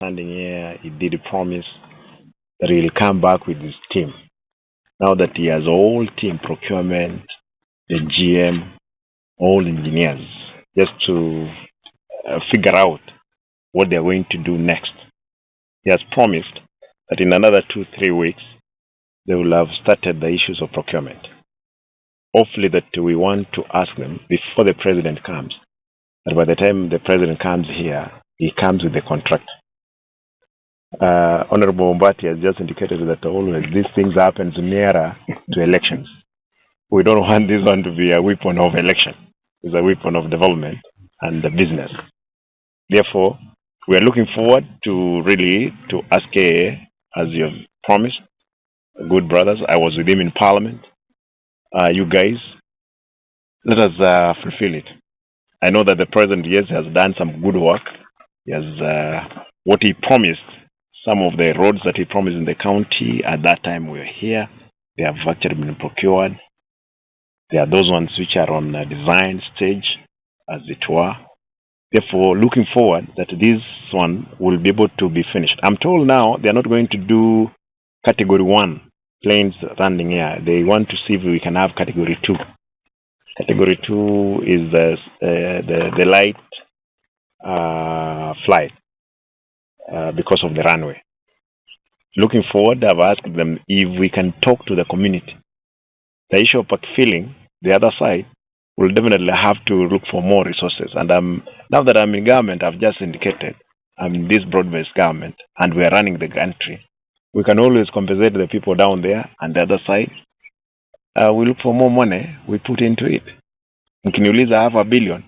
standing here, he did promise that he'll come back with his team. Now that he has all team, procurement, the GM, all engineers, just to figure out what they're going to do next. He has promised that in another 2-3 weeks, they will have started the issues of procurement. Hopefully that we want to ask them before the president comes, that by the time the president comes here, he comes with the contract. Honorable Mbati has just indicated that always these things happen nearer to elections. We don't want this one to be a weapon of election. It's a weapon of development and the business. Therefore, we are looking forward to ask KAA, as you have promised. Good brothers, I was with him in Parliament. You guys, let us fulfill it. I know that the president, yes, has done some good work. He has what he promised. Some of the roads that he promised in the county at that time were here. They have actually been procured. There are those ones which are on the design stage, as it were. Therefore, looking forward that this one will be able to be finished. I'm told now they are not going to do Category 1 planes landing here. They want to see if we can have Category 2. Category 2 is the light flight because of the runway. Looking forward, I've asked them if we can talk to the community. The issue of backfilling, the other side, will definitely have to look for more resources. And now that I'm in government, I've just indicated I'm in this broad-based government and we're running the country. We can always compensate the people down there, and the other side, we look for more money, we put into it. Mkiniuliza half a billion,